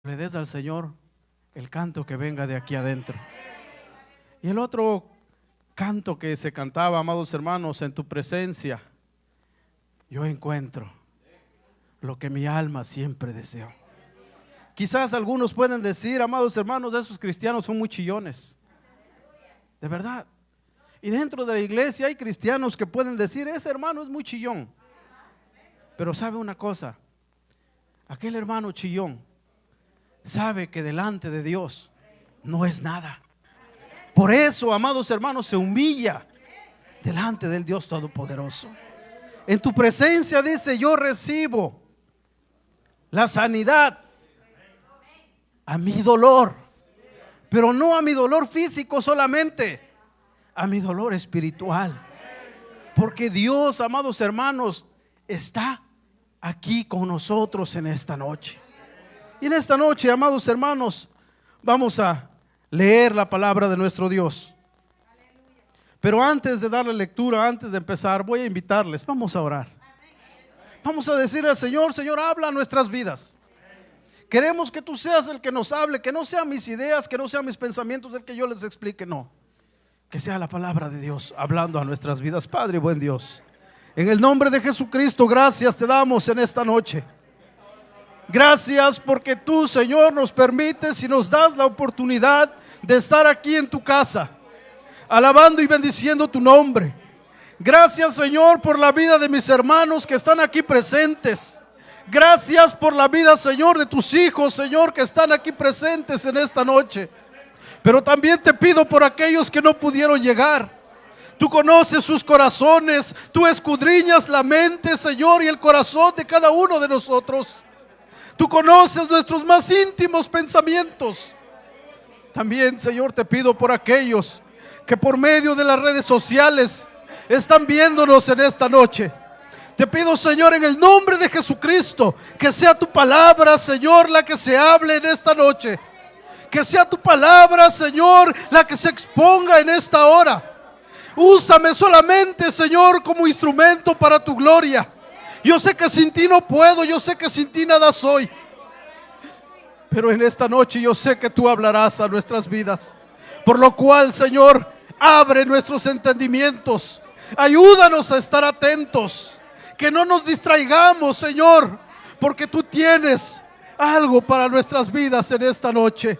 le des al Señor el canto que venga de aquí adentro. Y el otro canto que se cantaba, amados hermanos, en tu presencia yo encuentro lo que mi alma siempre deseó. Quizás algunos pueden decir, amados hermanos, esos cristianos son muy chillones. De verdad. Y dentro de la iglesia hay cristianos que pueden decir, ese hermano es muy chillón. Pero sabe una cosa, aquel hermano chillón sabe que delante de Dios no es nada. Por eso, amados hermanos, se humilla delante del Dios Todopoderoso. En tu presencia dice, yo recibo la sanidad a mi dolor, pero no a mi dolor físico solamente, a mi dolor espiritual. Porque Dios, amados hermanos, está aquí con nosotros en esta noche. Y en esta noche, amados hermanos, vamos a leer la palabra de nuestro Dios. Pero antes de darle lectura, antes de empezar, voy a invitarles, vamos a orar. Vamos a decirle al Señor, Señor, habla a nuestras vidas. Queremos que tú seas el que nos hable, que no sean mis ideas, que no sean mis pensamientos el que yo les explique, no. Que sea la palabra de Dios hablando a nuestras vidas. Padre buen Dios, en el nombre de Jesucristo, gracias te damos en esta noche. Gracias porque tú, Señor, nos permites y nos das la oportunidad de estar aquí en tu casa, alabando y bendiciendo tu nombre. Gracias, Señor, por la vida de mis hermanos que están aquí presentes. Gracias por la vida, Señor, de tus hijos, Señor, que están aquí presentes en esta noche. Pero también te pido por aquellos que no pudieron llegar. Tú conoces sus corazones, tú escudriñas la mente, Señor, y el corazón de cada uno de nosotros. Tú conoces nuestros más íntimos pensamientos. También, Señor, te pido por aquellos que por medio de las redes sociales están viéndonos en esta noche. Te pido, Señor, en el nombre de Jesucristo, que sea tu palabra, Señor, la que se hable en esta noche. Que sea tu palabra, Señor, la que se exponga en esta hora. Úsame solamente, Señor, como instrumento para tu gloria. Yo sé que sin ti no puedo, yo sé que sin ti nada soy. Pero en esta noche yo sé que tú hablarás a nuestras vidas. Por lo cual, Señor, abre nuestros entendimientos. Ayúdanos a estar atentos. Que no nos distraigamos, Señor, porque tú tienes algo para nuestras vidas en esta noche.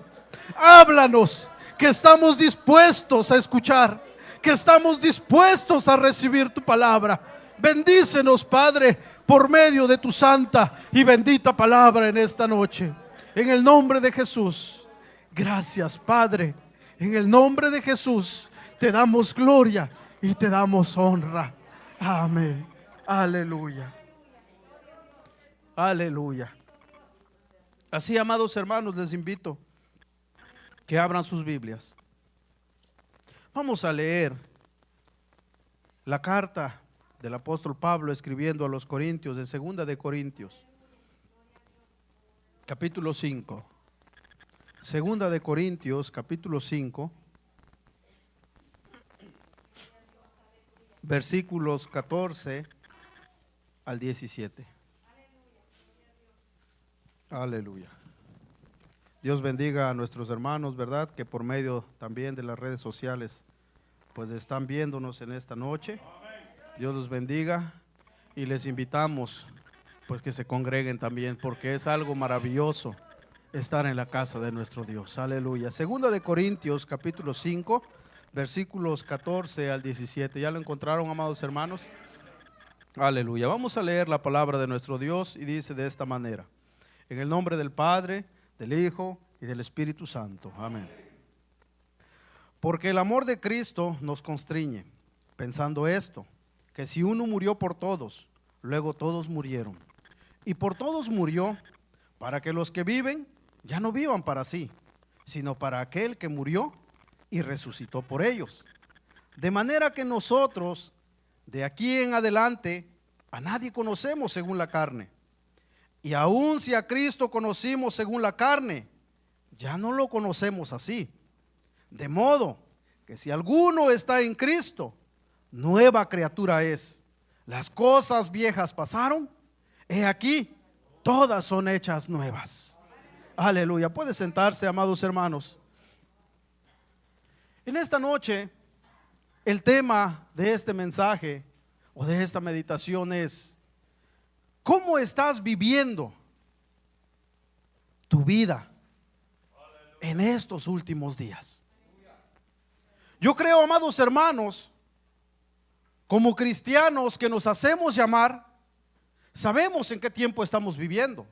Háblanos, que estamos dispuestos a escuchar, que estamos dispuestos a recibir tu palabra. Bendícenos, Padre, por medio de tu santa y bendita palabra en esta noche. En el nombre de Jesús. Gracias, Padre. En el nombre de Jesús te damos gloria y te damos honra. Amén. Aleluya. Aleluya. Así, amados hermanos, les invito que abran sus Biblias. Vamos a leer la carta del apóstol Pablo escribiendo a los Corintios, en 2 de Corintios, capítulo 5. 2 de Corintios, capítulo 5, versículos 14 al 17. Aleluya. Dios bendiga a nuestros hermanos, ¿verdad? Que por medio también de las redes sociales pues están viéndonos en esta noche. Dios los bendiga y les invitamos pues que se congreguen también, porque es algo maravilloso estar en la casa de nuestro Dios. Aleluya. 2 de Corintios, capítulo 5, versículos 14 al 17. ¿Ya lo encontraron, amados hermanos? Aleluya. Vamos a leer la palabra de nuestro Dios y dice de esta manera: en el nombre del Padre, del Hijo y del Espíritu Santo. Amén. Porque el amor de Cristo nos constriñe, pensando esto, que si uno murió por todos, luego todos murieron. Y por todos murió, para que los que viven ya no vivan para sí, sino para aquel que murió y resucitó por ellos. De manera que nosotros, de aquí en adelante, a nadie conocemos según la carne. Y aun si a Cristo conocimos según la carne, ya no lo conocemos así. De modo que si alguno está en Cristo, nueva criatura es. Las cosas viejas pasaron, he aquí, todas son hechas nuevas. Aleluya. Puede sentarse, amados hermanos. En esta noche, el tema de este mensaje o de esta meditación es: ¿cómo estás viviendo tu vida en estos últimos días? Yo creo, amados hermanos, como cristianos que nos hacemos llamar, sabemos en qué tiempo estamos viviendo.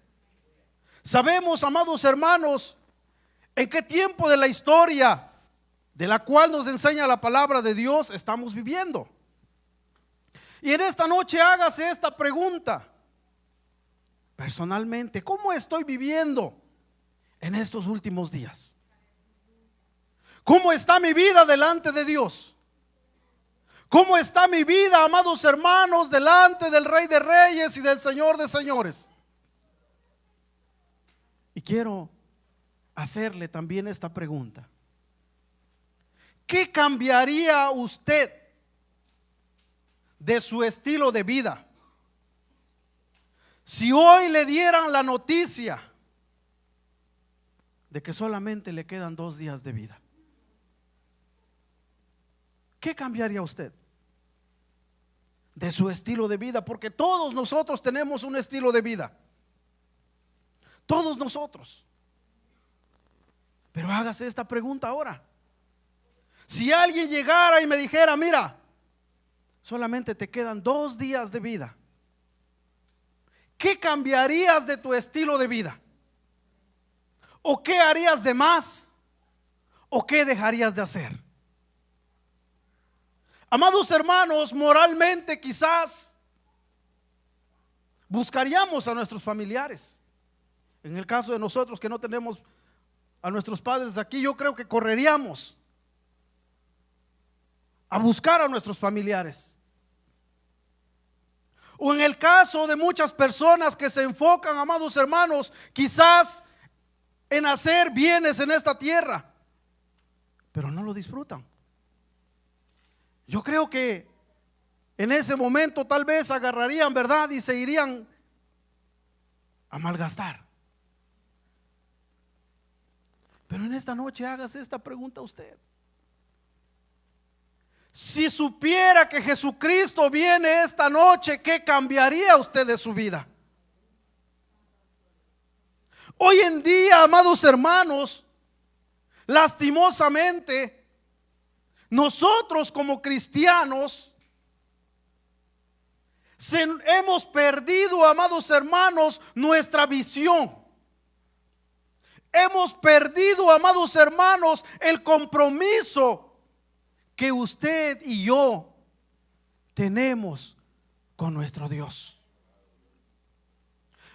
Sabemos, amados hermanos, en qué tiempo de la historia de la cual nos enseña la palabra de Dios estamos viviendo. Y en esta noche hágase esta pregunta: personalmente, ¿cómo estoy viviendo en estos últimos días? ¿Cómo está mi vida delante de Dios? ¿Cómo está mi vida, amados hermanos, delante del Rey de Reyes y del Señor de Señores? Y quiero hacerle también esta pregunta: ¿qué cambiaría usted de su estilo de vida si hoy le dieran la noticia de que solamente le quedan 2 días de vida? ¿Qué cambiaría usted de su estilo de vida? Porque todos nosotros tenemos un estilo de vida, todos nosotros. Pero hágase esta pregunta ahora: si alguien llegara y me dijera, mira, solamente te quedan 2 días de vida, ¿qué cambiarías de tu estilo de vida? ¿O qué harías de más? ¿O qué dejarías de hacer? Amados hermanos, moralmente quizás buscaríamos a nuestros familiares. En el caso de nosotros que no tenemos a nuestros padres aquí, yo creo que correríamos a buscar a nuestros familiares. O en el caso de muchas personas que se enfocan, amados hermanos, quizás en hacer bienes en esta tierra, pero no lo disfrutan. Yo creo que en ese momento tal vez agarrarían, ¿verdad?, y se irían a malgastar. Pero en esta noche hágase esta pregunta a usted: si supiera que Jesucristo viene esta noche, ¿qué cambiaría usted de su vida? Hoy en día, amados hermanos, lastimosamente, nosotros como cristianos hemos perdido, amados hermanos, nuestra visión. Hemos perdido, amados hermanos, el compromiso que usted y yo tenemos con nuestro Dios.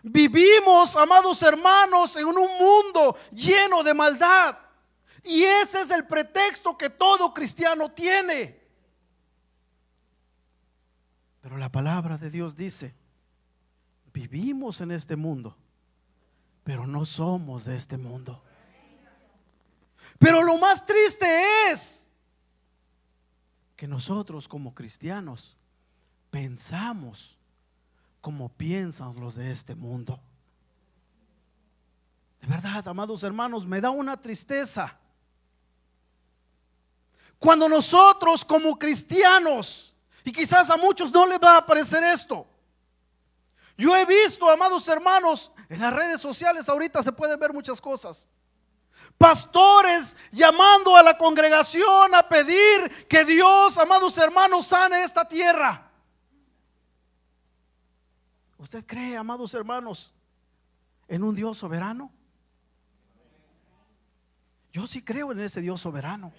Vivimos, amados hermanos, en un mundo lleno de maldad, y ese es el pretexto que todo cristiano tiene. Pero la palabra de Dios dice: vivimos en este mundo, pero no somos de este mundo. Pero lo más triste es que nosotros como cristianos pensamos como piensan los de este mundo. De verdad, amados hermanos, me da una tristeza cuando nosotros como cristianos, y quizás a muchos no les va a parecer esto, yo he visto, amados hermanos, en las redes sociales ahorita se pueden ver muchas cosas. Pastores llamando a la congregación a pedir que Dios, amados hermanos, sane esta tierra. ¿Usted cree, amados hermanos, en un Dios soberano? Yo sí creo en ese Dios soberano.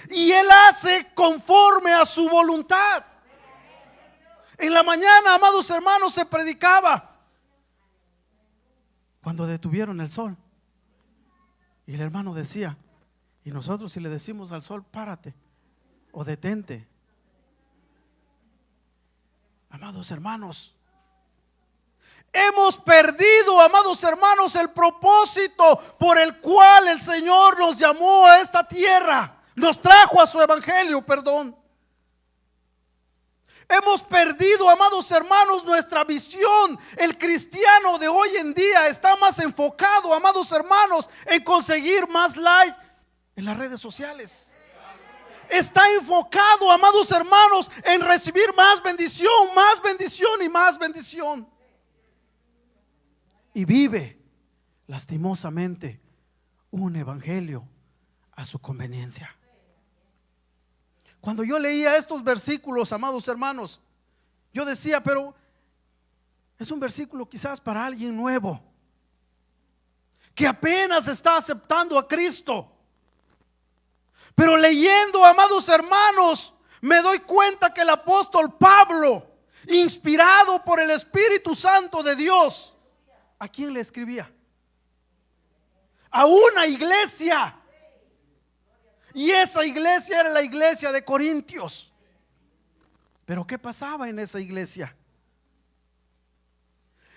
Y Él hace conforme a su voluntad. En la mañana, amados hermanos, se predicaba cuando detuvieron el sol. Y el hermano decía: y nosotros si le decimos al sol, párate o detente. Amados hermanos, hemos perdido, amados hermanos, el propósito por el cual el Señor nos llamó a esta tierra, nos trajo a su evangelio, perdón. Hemos perdido, amados hermanos, nuestra visión. El cristiano de hoy en día está más enfocado, amados hermanos, en conseguir más likes en las redes sociales. Está enfocado, amados hermanos, en recibir más bendición y más bendición. Y vive, lastimosamente, un evangelio a su conveniencia. Cuando yo leía estos versículos, amados hermanos, yo decía, pero es un versículo quizás para alguien nuevo, que apenas está aceptando a Cristo. Pero leyendo, amados hermanos, me doy cuenta que el apóstol Pablo, inspirado por el Espíritu Santo de Dios, ¿a quién le escribía? A una iglesia. Y esa iglesia era la iglesia de Corintios. Pero ¿qué pasaba en esa iglesia?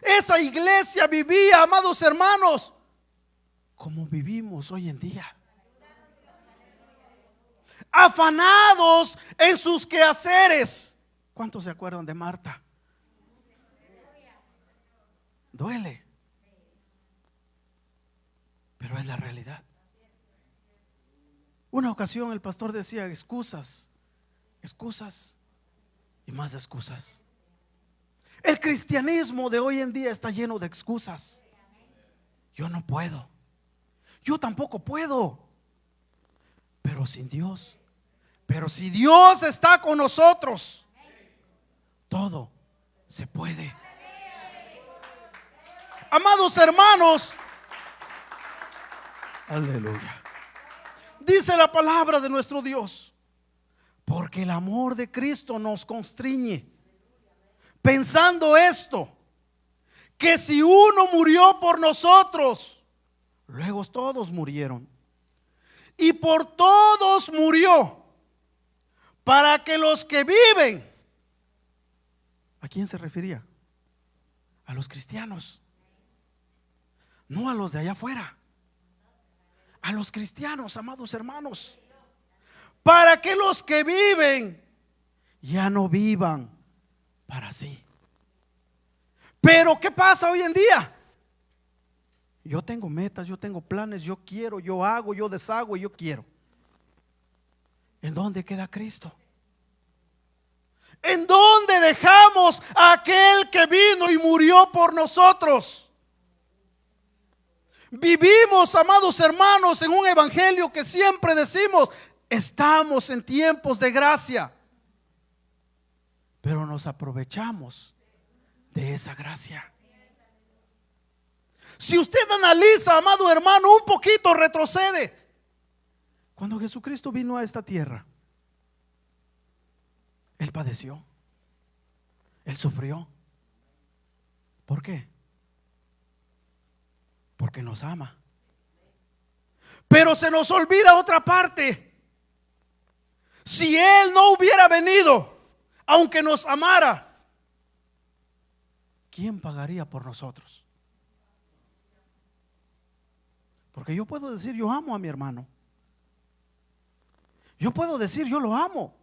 Esa iglesia vivía, amados hermanos, como vivimos hoy en día. Afanados en sus quehaceres. ¿Cuántos se acuerdan de Marta? Duele, pero es la realidad. Una ocasión el pastor decía excusas, excusas y más excusas. El cristianismo de hoy en día está lleno de excusas. Yo no puedo, yo tampoco puedo, pero sin Dios. Pero si Dios está con nosotros, todo se puede. Amados hermanos, aleluya. Dice la palabra de nuestro Dios, porque el amor de Cristo nos constriñe, pensando esto, que si uno murió por nosotros, luego todos murieron, y por todos murió, para que los que viven, ¿a quién se refería? A los cristianos, no a los de allá afuera. A los cristianos, amados hermanos, para que los que viven ya no vivan para sí. Pero ¿qué pasa hoy en día? Yo tengo metas, yo tengo planes, yo quiero, yo hago, yo deshago y yo quiero. ¿En dónde queda Cristo? ¿En dónde dejamos a aquel que vino y murió por nosotros? Vivimos, amados hermanos, en un evangelio que siempre decimos, estamos en tiempos de gracia, pero nos aprovechamos de esa gracia. Si usted analiza, amado hermano, un poquito retrocede. Cuando Jesucristo vino a esta tierra, Él padeció, Él sufrió. ¿Por qué? Porque nos ama. Pero se nos olvida otra parte. Si Él no hubiera venido, aunque nos amara, ¿quién pagaría por nosotros? Porque yo puedo decir yo amo a mi hermano, yo puedo decir yo lo amo,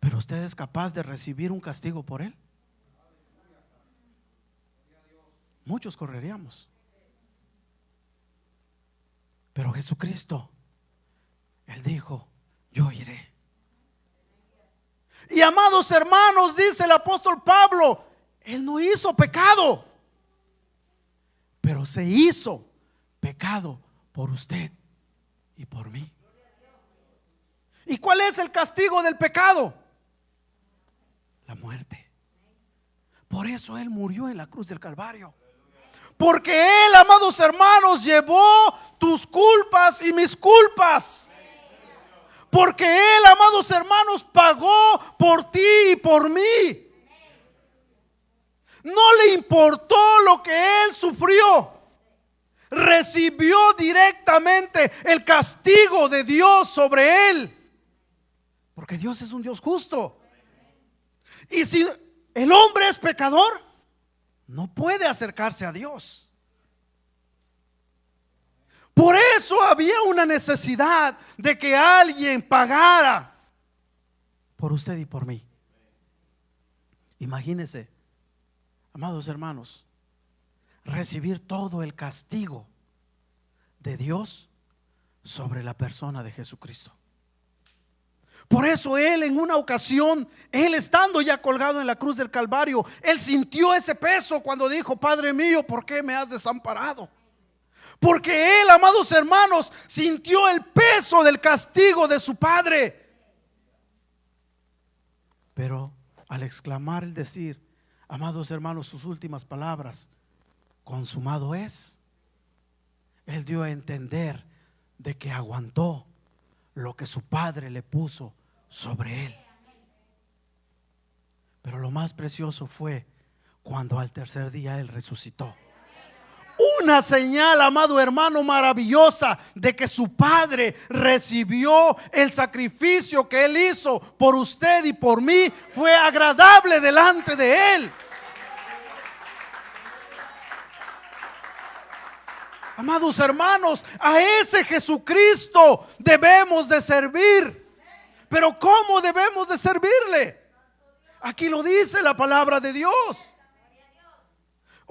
pero ¿usted es capaz de recibir un castigo por él? Muchos correríamos. Pero Jesucristo, Él dijo, yo iré. Y amados hermanos, dice el apóstol Pablo, Él no hizo pecado, pero se hizo pecado por usted y por mí. ¿Y cuál es el castigo del pecado? La muerte. Por eso Él murió en la cruz del Calvario. Porque Él, amados hermanos, llevó tus culpas y mis culpas. Porque Él, amados hermanos, pagó por ti y por mí. No le importó lo que Él sufrió. Recibió directamente el castigo de Dios sobre Él. Porque Dios es un Dios justo. Y si el hombre es pecador, no puede acercarse a Dios. Por eso había una necesidad de que alguien pagara por usted y por mí. Imagínese, amados hermanos, recibir todo el castigo de Dios sobre la persona de Jesucristo. Por eso Él en una ocasión, Él estando ya colgado en la cruz del Calvario, Él sintió ese peso cuando dijo: Padre mío, ¿por qué me has desamparado? Porque Él, amados hermanos, sintió el peso del castigo de su Padre. Pero al exclamar, el decir, amados hermanos, sus últimas palabras: consumado es, Él dio a entender de que aguantó lo que su Padre le puso sobre Él. Pero lo más precioso fue cuando al tercer día Él resucitó. Una señal, amado hermano, maravillosa de que su Padre recibió el sacrificio que Él hizo por usted y por mí. Fue agradable delante de Él. Amados hermanos, a ese Jesucristo debemos de servir. Pero ¿cómo debemos de servirle? Aquí lo dice la palabra de Dios.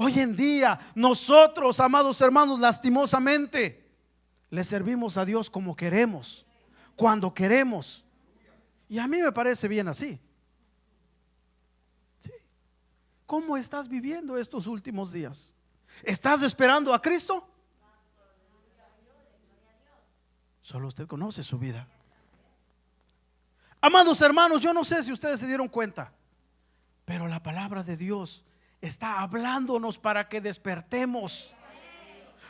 Hoy en día nosotros, amados hermanos, lastimosamente le servimos a Dios como queremos, cuando queremos. Y a mí me parece bien así. ¿Sí? ¿Cómo estás viviendo estos últimos días? ¿Estás esperando a Cristo? Solo usted conoce su vida. Amados hermanos, yo no sé si ustedes se dieron cuenta, pero la palabra de Dios está hablándonos para que despertemos,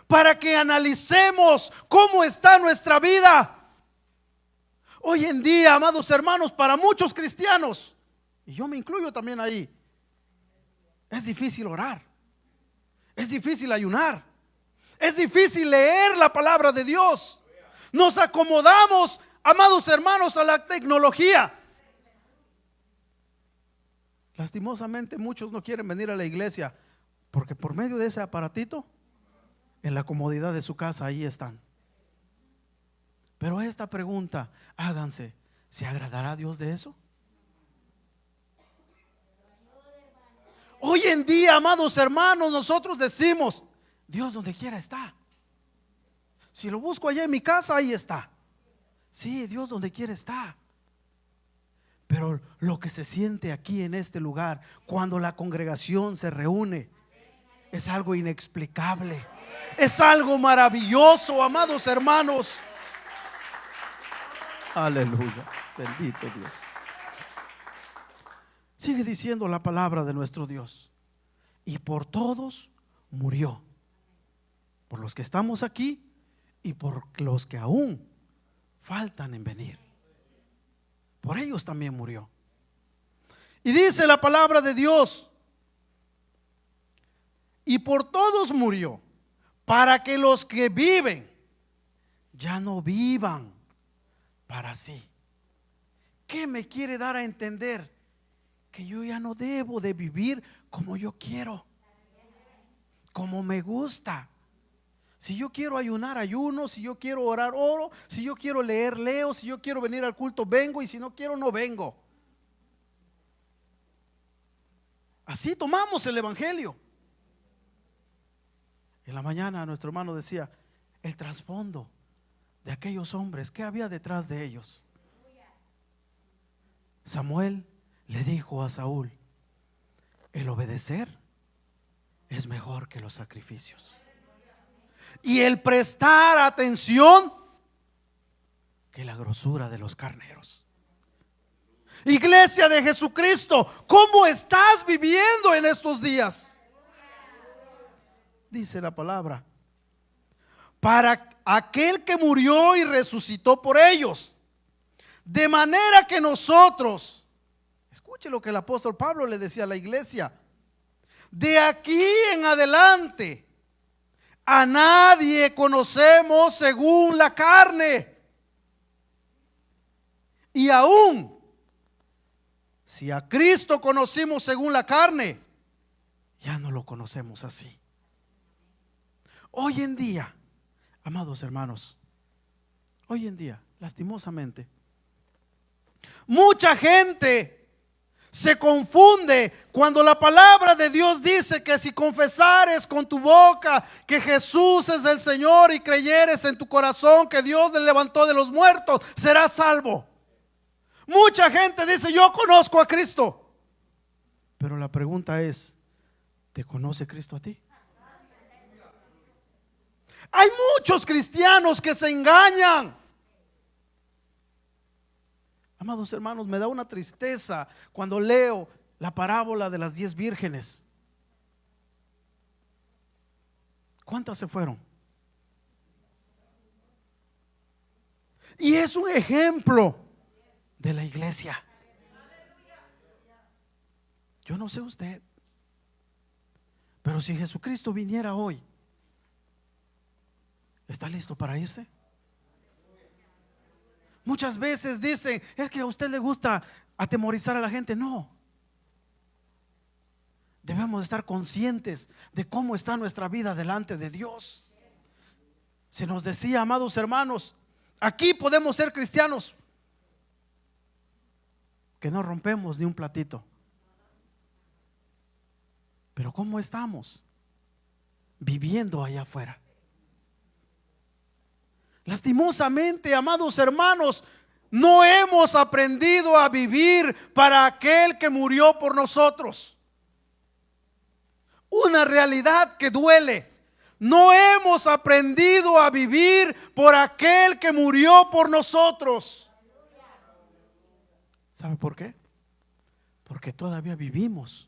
para que analicemos cómo está nuestra vida. Hoy en día, amados hermanos, para muchos cristianos, y yo me incluyo también ahí, es difícil orar, es difícil ayunar, es difícil leer la palabra de Dios. Nos acomodamos, amados hermanos, a la tecnología. Lastimosamente muchos no quieren venir a la iglesia porque por medio de ese aparatito, en la comodidad de su casa, ahí están. Pero esta pregunta, háganse: ¿se agradará a Dios de eso? Hoy en día, amados hermanos, nosotros decimos: Dios donde quiera está. Si lo busco allá en mi casa, ahí está. Sí, Dios donde quiera está. Pero lo que se siente aquí en este lugar, cuando la congregación se reúne, es algo inexplicable. Es algo maravilloso, amados hermanos. Aleluya, bendito Dios. Sigue diciendo la palabra de nuestro Dios: y por todos murió, por los que estamos aquí y por los que aún faltan en venir. Por ellos también murió. Y dice la palabra de Dios: y por todos murió, para que los que viven ya no vivan para sí. ¿Qué me quiere dar a entender? Que yo ya no debo de vivir como yo quiero, como me gusta. Si yo quiero ayunar, ayuno. Si yo quiero orar, oro. Si yo quiero leer, leo. Si yo quiero venir al culto, vengo. Y si no quiero, no vengo. Así tomamos el evangelio. En la mañana nuestro hermano decía el trasfondo de aquellos hombres. ¿Qué había detrás de ellos? Samuel le dijo a Saúl: el obedecer es mejor que los sacrificios, y el prestar atención que la grosura de los carneros. Iglesia de Jesucristo, ¿cómo estás viviendo en estos días? Dice la palabra: para aquel que murió y resucitó por ellos, de manera que nosotros, escuche lo que el apóstol Pablo le decía a la iglesia: de aquí en adelante a nadie conocemos según la carne. Y aún si a Cristo conocimos según la carne, ya no lo conocemos así. Hoy en día, amados hermanos, hoy en día, lastimosamente, Mucha gente se confunde cuando la palabra de Dios dice que si confesares con tu boca que Jesús es el Señor y creyeres en tu corazón que Dios le levantó de los muertos, serás salvo. Mucha gente dice: yo conozco a Cristo. Pero la pregunta es: ¿te conoce Cristo a ti? Hay muchos cristianos que se engañan. Amados hermanos, me da una tristeza cuando leo la parábola de las 10 vírgenes. ¿Cuántas se fueron? Y es un ejemplo de la iglesia. Yo no sé usted, pero si Jesucristo viniera hoy, ¿está listo para irse? Muchas veces dicen: es que a usted le gusta atemorizar a la gente. No. Debemos estar conscientes de cómo está nuestra vida delante de Dios. Se nos decía, amados hermanos, aquí podemos ser cristianos que no rompemos ni un platito. Pero ¿cómo estamos viviendo allá afuera? Lastimosamente, amados hermanos, no hemos aprendido a vivir para aquel que murió por nosotros. Una realidad que duele. No hemos aprendido a vivir por aquel que murió por nosotros. ¿Sabe por qué? Porque todavía vivimos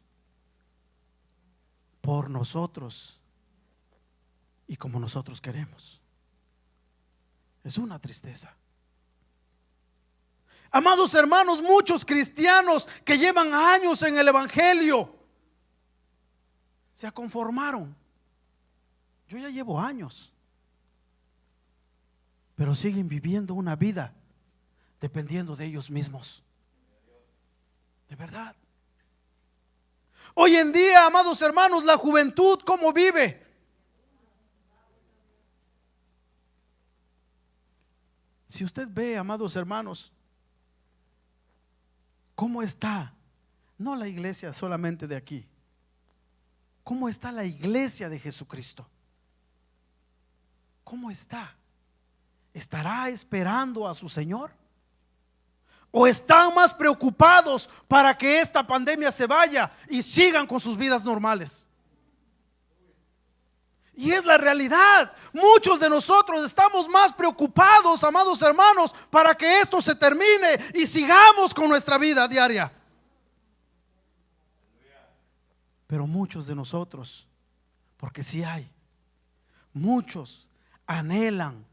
por nosotros y como nosotros queremos. Es una tristeza. Amados hermanos, muchos cristianos que llevan años en el evangelio se conformaron. Yo ya llevo años, pero siguen viviendo una vida dependiendo de ellos mismos. De verdad. Hoy en día, amados hermanos, la juventud, ¿cómo vive? Si usted ve, amados hermanos, cómo está, no la iglesia solamente de aquí, cómo está la iglesia de Jesucristo, cómo está, ¿estará esperando a su Señor? ¿O están más preocupados para que esta pandemia se vaya y sigan con sus vidas normales? Y es la realidad. Muchos de nosotros estamos más preocupados, amados hermanos, para que esto se termine y sigamos con nuestra vida diaria. Pero muchos de nosotros, porque sí hay, muchos anhelan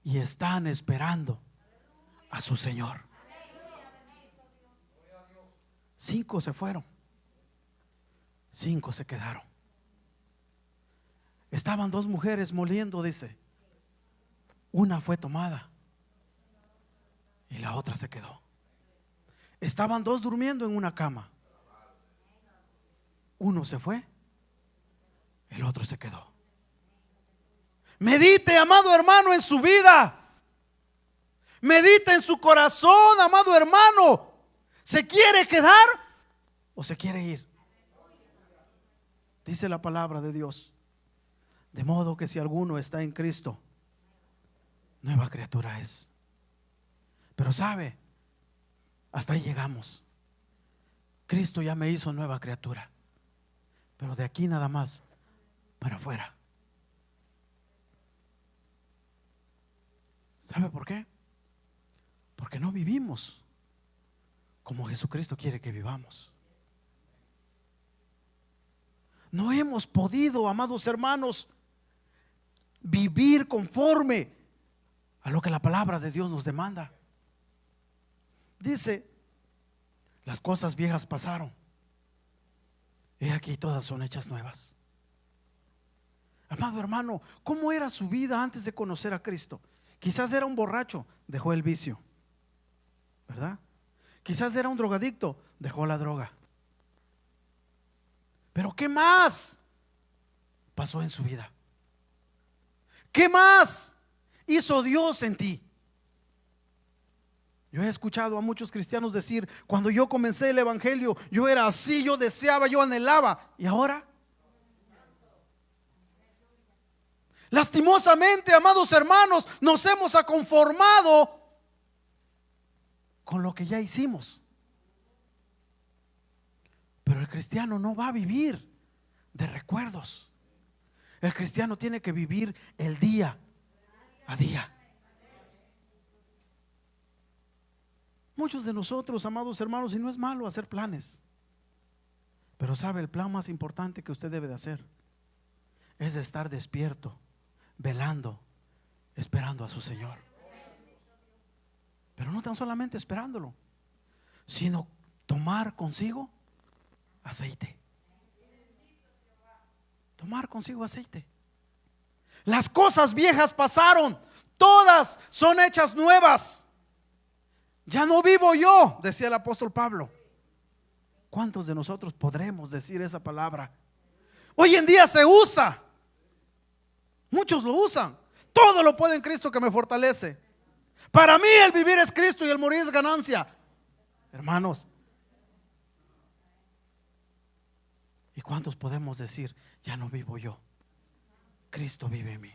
y están esperando a su Señor. 5 se fueron, 5 se quedaron. Estaban 2 mujeres moliendo, dice. Una fue tomada y la otra se quedó. Estaban 2 durmiendo en una cama. Uno se fue, el otro se quedó. Medite, amado hermano, en su vida. Medite en su corazón, amado hermano. ¿Se quiere quedar o se quiere ir? Dice la palabra de Dios: de modo que si alguno está en Cristo, nueva criatura es. Pero sabe, hasta ahí llegamos. Cristo ya me hizo nueva criatura, pero de aquí nada más para afuera. ¿Sabe por qué? Porque no vivimos como Jesucristo quiere que vivamos. No hemos podido, amados hermanos, vivir conforme a lo que la palabra de Dios nos demanda. Dice: las cosas viejas pasaron, he aquí todas son hechas nuevas. Amado hermano, ¿cómo era su vida antes de conocer a Cristo? Quizás era un borracho, dejó el vicio, ¿verdad? Quizás era un drogadicto, dejó la droga. Pero ¿qué más pasó en su vida? ¿Qué más hizo Dios en ti? Yo he escuchado a muchos cristianos decir: cuando yo comencé el evangelio, yo era así, yo deseaba, yo anhelaba. ¿Y ahora? Lastimosamente, amados hermanos, nos hemos conformado con lo que ya hicimos. Pero el cristiano no va a vivir de recuerdos. El cristiano tiene que vivir el día a día. Muchos de nosotros, amados hermanos, y no es malo hacer planes, pero sabe, el plan más importante que usted debe de hacer es de estar despierto, velando, esperando a su Señor. Pero no tan solamente esperándolo, sino tomar consigo aceite. Tomar consigo aceite. Las cosas viejas pasaron, todas son hechas nuevas. Ya no vivo yo, decía el apóstol Pablo. ¿Cuántos de nosotros podremos decir esa palabra? Hoy en día se usa. Muchos lo usan. Todo lo puedo en Cristo que me fortalece. Para mí el vivir es Cristo y el morir es ganancia. Hermanos, ¿y cuántos podemos decir: ya no vivo yo, Cristo vive en mí?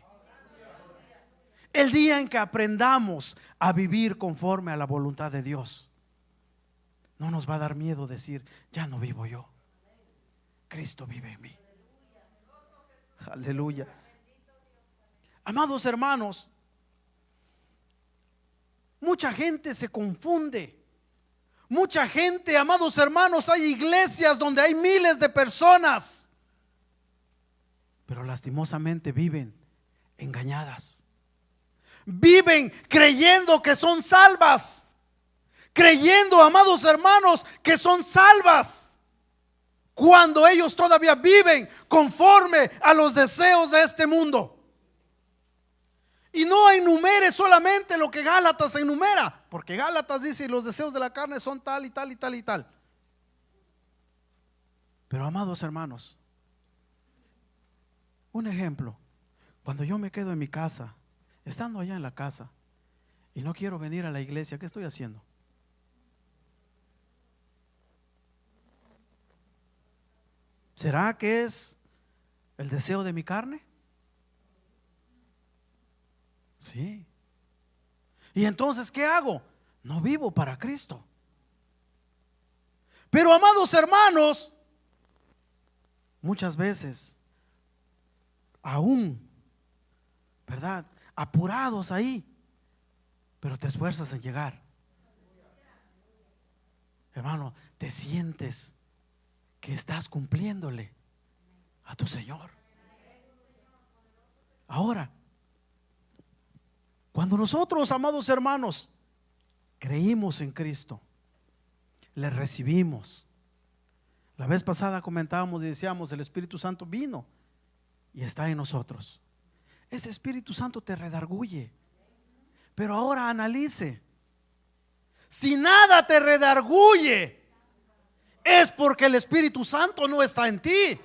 El día en que aprendamos a vivir conforme a la voluntad de Dios, no nos va a dar miedo decir: ya no vivo yo, Cristo vive en mí. Aleluya. Amados hermanos, mucha gente se confunde. Mucha gente, amados hermanos, hay iglesias donde hay miles de personas, pero lastimosamente viven engañadas. Viven creyendo que son salvas, creyendo, amados hermanos, que son salvas, cuando ellos todavía viven conforme a los deseos de este mundo. Y no enumere solamente lo que Gálatas enumera, porque Gálatas dice: los deseos de la carne son tal y tal y tal y tal. Pero, amados hermanos, un ejemplo: cuando yo me quedo en mi casa, estando allá en la casa, y no quiero venir a la iglesia, ¿qué estoy haciendo? ¿Será que es el deseo de mi carne? Sí. Y entonces, ¿qué hago? No vivo para Cristo. Pero, amados hermanos, muchas veces, aún, ¿verdad?, apurados ahí, pero te esfuerzas en llegar. Hermano, te sientes que estás cumpliéndole a tu Señor. Ahora, cuando nosotros, amados hermanos, creímos en Cristo, le recibimos. La vez pasada comentábamos y decíamos: el Espíritu Santo vino y está en nosotros. Ese Espíritu Santo te redarguye. Pero ahora analice: si nada te redarguye, es porque el Espíritu Santo no está en ti.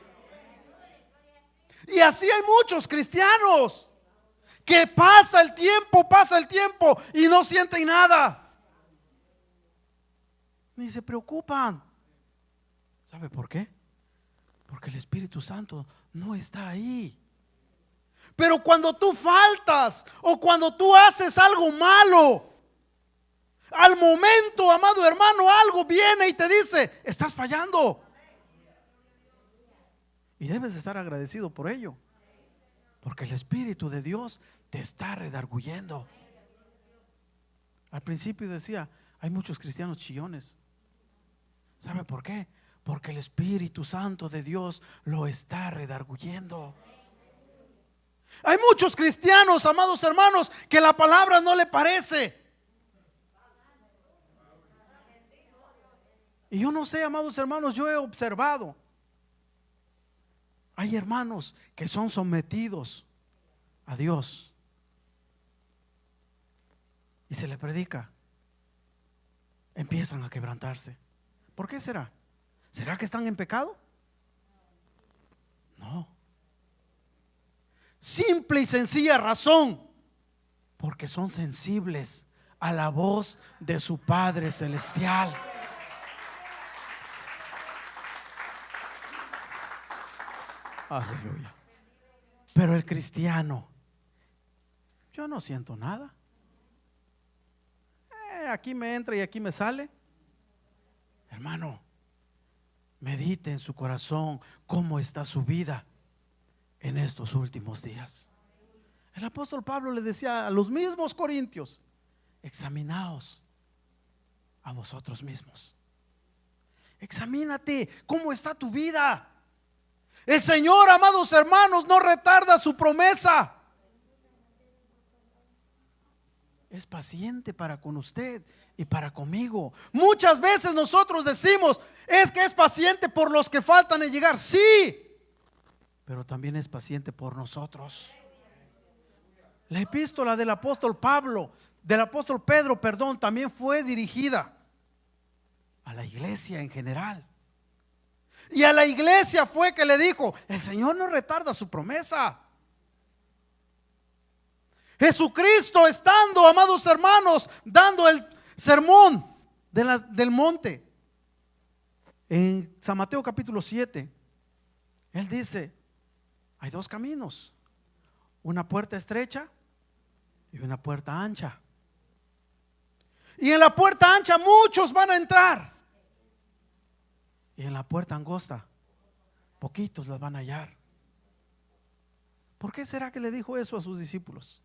Y así hay muchos cristianos que pasa el tiempo y no sienten nada, ni se preocupan. ¿Sabe por qué? Porque el Espíritu Santo no está ahí. Pero cuando tú faltas o cuando tú haces algo malo, al momento, amado hermano, algo viene y te dice: estás fallando. Y debes de estar agradecido por ello, porque el Espíritu de Dios te está redarguyendo. Al principio decía: hay muchos cristianos chillones. ¿Sabe por qué? Porque el Espíritu Santo de Dios lo está redarguyendo. Hay muchos cristianos, amados hermanos, que la palabra no le parece. Y yo no sé, amados hermanos, yo he observado, hay hermanos que son sometidos a Dios y se le predica, empiezan a quebrantarse. ¿Por qué será? ¿Será que están en pecado? No. Simple y sencilla razón: porque son sensibles a la voz de su Padre Celestial. Aleluya. Pero el cristiano, yo no siento nada. Aquí me entra y aquí me sale. Hermano, medite en su corazón cómo está su vida en estos últimos días. El apóstol Pablo le decía a los mismos corintios: examinaos a vosotros mismos. Examínate cómo está tu vida. El Señor, amados hermanos, no retarda su promesa. Es paciente para con usted y para conmigo. Muchas veces nosotros decimos: es que es paciente por los que faltan en llegar. Sí, pero también es paciente por nosotros. La epístola del apóstol Pedro, también fue dirigida a la iglesia en general. Y a la iglesia fue que le dijo: el Señor no retarda su promesa. Jesucristo, estando, amados hermanos, dando el sermón del monte en San Mateo capítulo 7, Él dice: hay dos caminos, una puerta estrecha y una puerta ancha. Y en la puerta ancha muchos van a entrar, y en la puerta angosta poquitos las van a hallar. ¿Por qué será que le dijo eso a sus discípulos?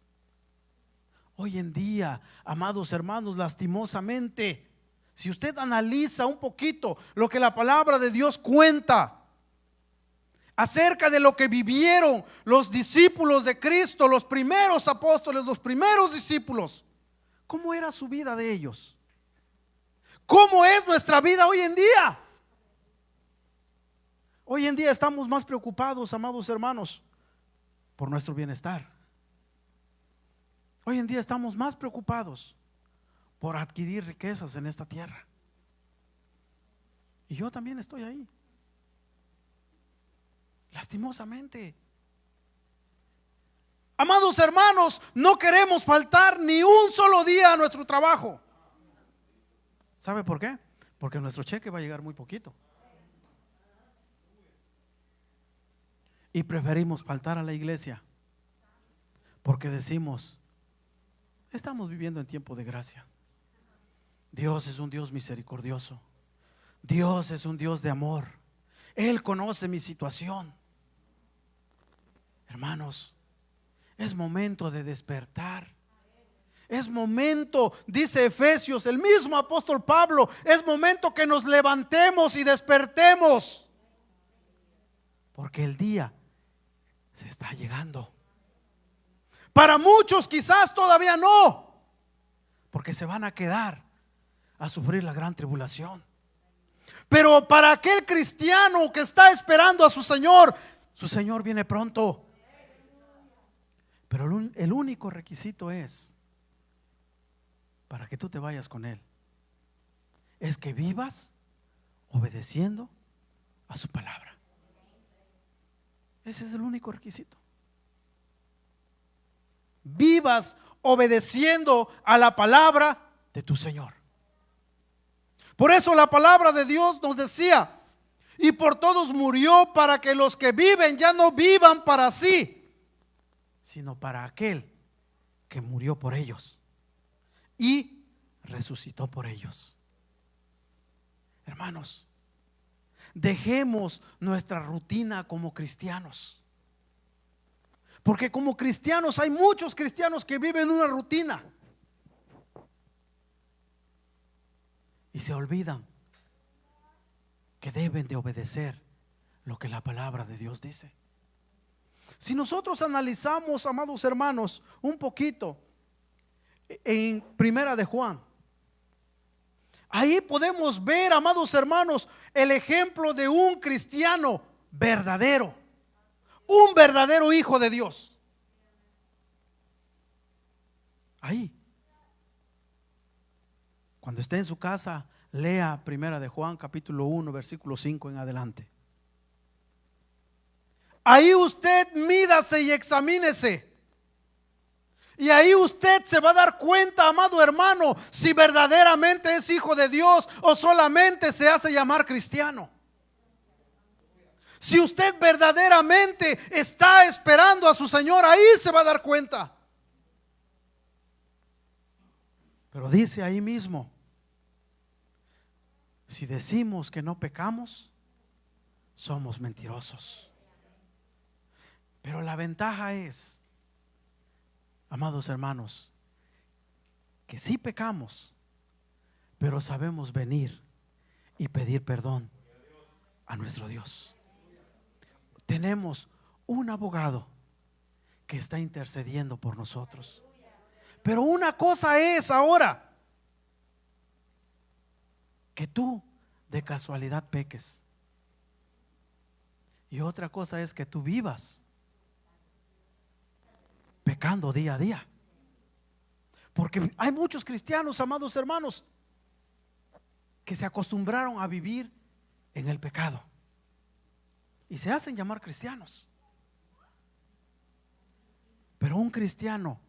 Hoy en día, amados hermanos, lastimosamente, si usted analiza un poquito lo que la palabra de Dios cuenta acerca de lo que vivieron los discípulos de Cristo, los primeros apóstoles, los primeros discípulos, ¿cómo era su vida de ellos? ¿Cómo es nuestra vida hoy en día? Hoy en día estamos más preocupados, amados hermanos, por nuestro bienestar. Hoy en día estamos más preocupados por adquirir riquezas en esta tierra. Y yo también estoy ahí, lastimosamente. Amados hermanos, no queremos faltar ni un solo día a nuestro trabajo. ¿Sabe por qué? Porque nuestro cheque va a llegar muy poquito. Y preferimos faltar a la iglesia porque decimos: estamos viviendo en tiempo de gracia. Dios es un Dios misericordioso. Dios es un Dios de amor. Él conoce mi situación. Hermanos, es momento de despertar. Es momento, dice Efesios, el mismo apóstol Pablo, es momento que nos levantemos y despertemos, porque el día se está llegando. Para muchos quizás todavía no, porque se van a quedar a sufrir la gran tribulación. Pero para aquel cristiano que está esperando a su Señor viene pronto. Pero el único requisito es, para que tú te vayas con Él, es que vivas obedeciendo a su palabra. Ese es el único requisito. Vivas obedeciendo a la palabra de tu Señor. Por eso la palabra de Dios nos decía: y por todos murió, para que los que viven ya no vivan para sí, sino para aquel que murió por ellos y resucitó por ellos. Hermanos, dejemos nuestra rutina como cristianos, porque como cristianos hay muchos cristianos que viven una rutina y se olvidan que deben de obedecer lo que la palabra de Dios dice. Si nosotros analizamos, amados hermanos, un poquito en Primera de Juan, ahí podemos ver, amados hermanos, el ejemplo de un cristiano verdadero, un verdadero hijo de Dios. Ahí, cuando esté en su casa, lea Primera de Juan capítulo 1 versículo 5 en adelante. Ahí usted mídase y examínese Y ahí usted se va a dar cuenta, amado hermano, si verdaderamente es hijo de Dios o solamente se hace llamar cristiano. Si usted verdaderamente está esperando a su Señor, ahí se va a dar cuenta. Pero dice ahí mismo, si decimos que no pecamos, somos mentirosos. Pero la ventaja es, amados hermanos, que sí pecamos, pero sabemos venir y pedir perdón a nuestro Dios. Tenemos un abogado que está intercediendo por nosotros. Pero una cosa es ahora que tú de casualidad peques, y otra cosa es que tú vivas pecando día a día. Porque hay muchos cristianos, amados hermanos, que se acostumbraron a vivir en el pecado y se hacen llamar cristianos. Pero un cristiano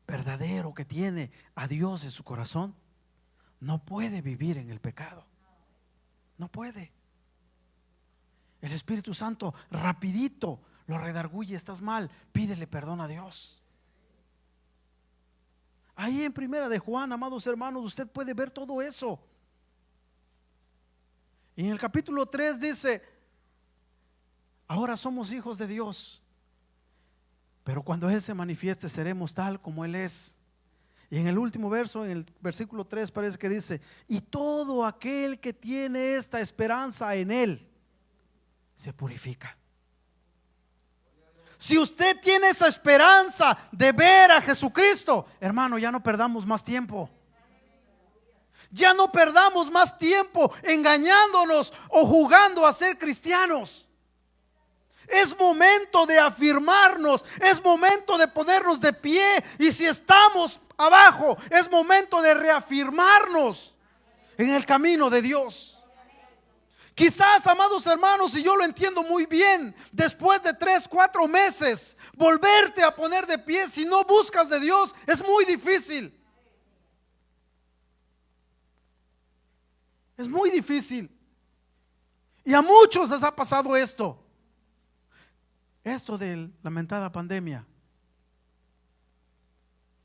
verdadero que tiene a Dios en su corazón no puede vivir en el pecado. No puede. El Espíritu Santo rapidito lo redarguye: estás mal, pídele perdón a Dios. Ahí en Primera de Juan, amados hermanos, usted puede ver todo eso. Y en el capítulo 3 dice: ahora somos hijos de Dios, pero cuando Él se manifieste seremos tal como Él es. Y en el último verso, en el versículo 3, parece que dice: y todo aquel que tiene esta esperanza en Él se purifica. Si usted tiene esa esperanza de ver a Jesucristo, hermano, ya no perdamos más tiempo. Ya no perdamos más tiempo engañándonos o jugando a ser cristianos. Es momento de afirmarnos, es momento de ponernos de pie, y si estamos abajo, es momento de reafirmarnos en el camino de Dios. Quizás, amados hermanos, y yo lo entiendo muy bien, después de 3, 4 meses, volverte a poner de pie, si no buscas de Dios, es muy difícil. Es muy difícil. Y a muchos les ha pasado esto de la lamentada pandemia.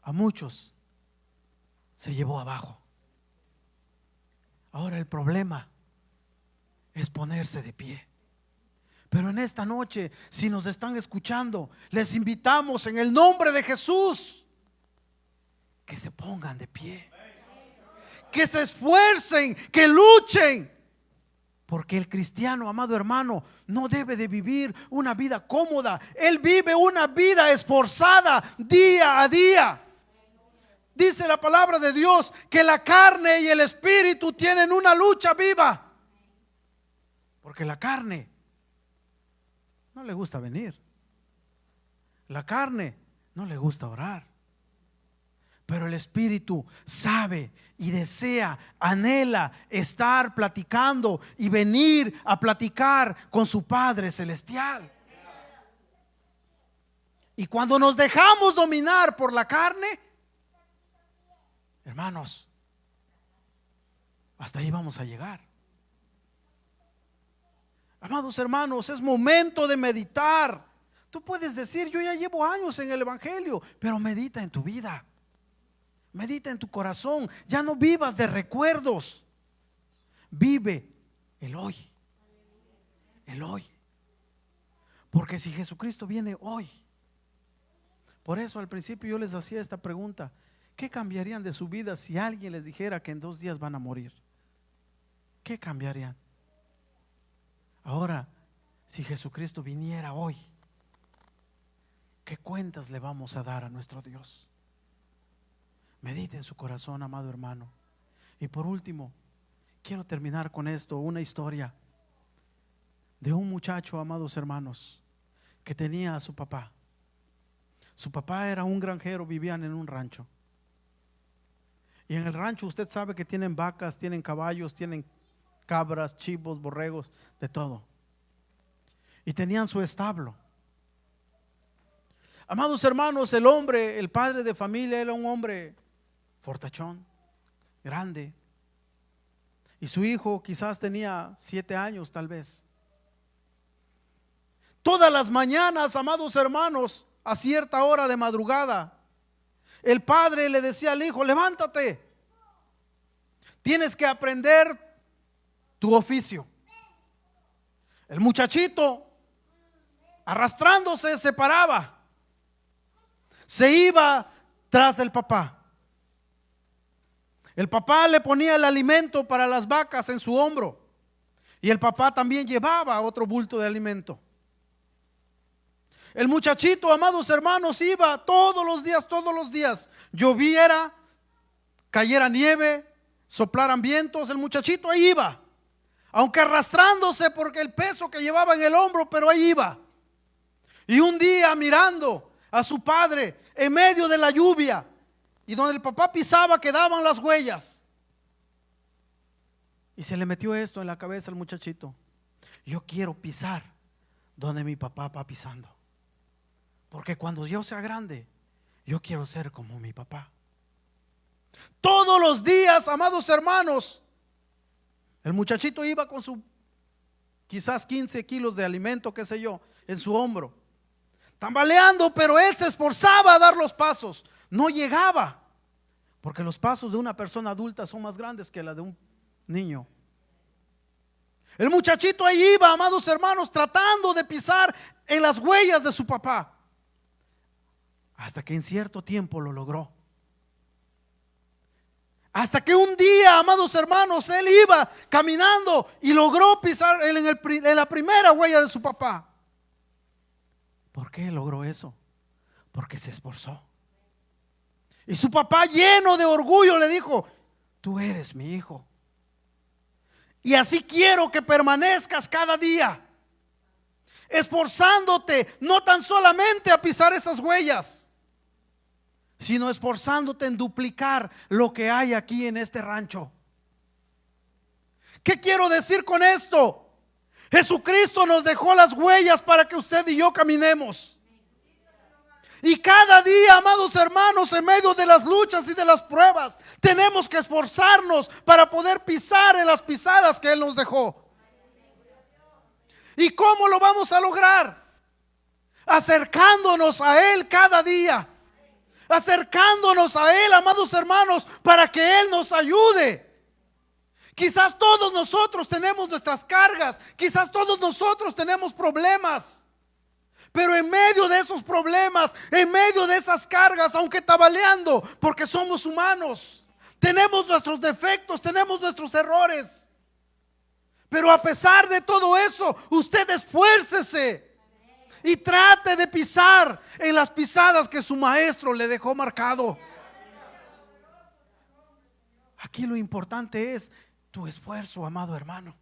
A muchos se llevó abajo. Ahora el problema es ponerse de pie. Pero en esta noche, si nos están escuchando, les invitamos en el nombre de Jesús que se pongan de pie, que se esfuercen, que luchen. Porque el cristiano, amado hermano, no debe de vivir una vida cómoda. Él vive una vida esforzada día a día. Dice la palabra de Dios que la carne y el espíritu tienen una lucha viva. Porque la carne no le gusta venir. La carne no le gusta orar. Pero el espíritu sabe y desea, anhela estar platicando y venir a platicar con su Padre celestial. Y cuando nos dejamos dominar por la carne, hermanos, hasta ahí vamos a llegar. Amados hermanos, es momento de meditar. Tú puedes decir: yo ya llevo años en el Evangelio, pero medita en tu vida. Medita en tu corazón. Ya no vivas de recuerdos. Vive el hoy. El hoy. Porque si Jesucristo viene hoy. Por eso al principio yo les hacía esta pregunta: ¿qué cambiarían de su vida si alguien les dijera que en 2 días van a morir? ¿Qué cambiarían? Ahora, si Jesucristo viniera hoy, ¿qué cuentas le vamos a dar a nuestro Dios? Medite en su corazón, amado hermano. Y por último, quiero terminar con esto, una historia de un muchacho, amados hermanos, que tenía a su papá. Su papá era un granjero, vivían en un rancho. Y en el rancho usted sabe que tienen vacas, tienen caballos, tienen cabras, chivos, borregos, de todo. Y tenían su establo. Amados hermanos, el hombre, el padre de familia, era un hombre fortachón, grande. Y su hijo quizás tenía 7 años tal vez. Todas las mañanas, amados hermanos, a cierta hora de madrugada, el padre le decía al hijo: levántate, tienes que aprender tu oficio. El muchachito, arrastrándose, se paraba, se iba tras el papá. El papá le ponía el alimento para las vacas en su hombro, y el papá también llevaba otro bulto de alimento. El muchachito, amados hermanos, iba todos los días, lloviera, cayera nieve, soplaran vientos, el muchachito ahí iba, aunque arrastrándose porque el peso que llevaba en el hombro, pero ahí iba. Y un día, mirando a su padre en medio de la lluvia, y donde el papá pisaba quedaban las huellas, y se le metió esto en la cabeza al muchachito: yo quiero pisar donde mi papá va pisando, porque cuando yo sea grande, yo quiero ser como mi papá. Todos los días, amados hermanos, el muchachito iba con su quizás 15 kilos de alimento, qué sé yo, en su hombro, tambaleando, pero él se esforzaba a dar los pasos. No llegaba, porque los pasos de una persona adulta son más grandes que la de un niño. El muchachito ahí iba, amados hermanos, tratando de pisar en las huellas de su papá, hasta que en cierto tiempo lo logró. Hasta que un día, amados hermanos, él iba caminando y logró pisar en la primera huella de su papá. ¿Por qué logró eso? Porque se esforzó. Y su papá, lleno de orgullo, le dijo: tú eres mi hijo, y así quiero que permanezcas cada día, esforzándote, no tan solamente a pisar esas huellas, sino esforzándote en duplicar lo que hay aquí en este rancho. ¿Qué quiero decir con esto? Jesucristo nos dejó las huellas para que usted y yo caminemos. Y cada día, amados hermanos, en medio de las luchas y de las pruebas, tenemos que esforzarnos para poder pisar en las pisadas que Él nos dejó. ¿Y cómo lo vamos a lograr? Acercándonos a Él cada día, acercándonos a Él, amados hermanos, para que Él nos ayude. Quizás todos nosotros tenemos nuestras cargas, quizás todos nosotros tenemos problemas, pero en medio de esos problemas, en medio de esas cargas, aunque tambaleando, porque somos humanos, tenemos nuestros defectos, tenemos nuestros errores, pero a pesar de todo eso, usted esfuércese y trate de pisar en las pisadas que su maestro le dejó marcado. Aquí lo importante es tu esfuerzo, amado hermano.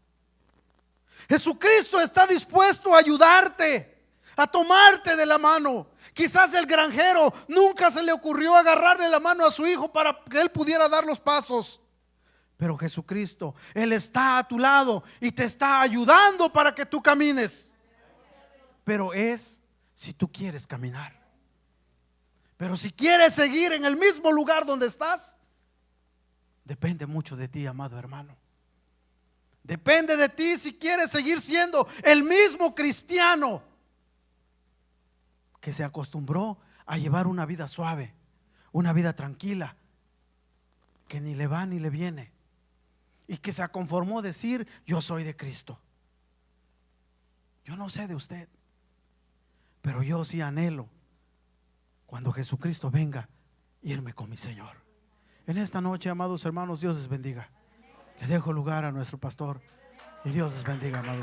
Jesucristo está dispuesto a ayudarte, a tomarte de la mano. Quizás el granjero nunca se le ocurrió agarrarle la mano a su hijo para que él pudiera dar los pasos, pero Jesucristo, Él está a tu lado y te está ayudando para que tú camines. Pero es si tú quieres caminar. Pero si quieres seguir en el mismo lugar donde estás, depende mucho de ti, amado hermano. Depende de ti si quieres seguir siendo el mismo cristiano que se acostumbró a llevar una vida suave, una vida tranquila, que ni le va ni le viene, y que se conformó a decir: yo soy de Cristo. Yo no sé de usted, pero yo sí anhelo, cuando Jesucristo venga, irme con mi Señor. En esta noche, amados hermanos, Dios les bendiga. Le dejo lugar a nuestro pastor y Dios les bendiga, amados.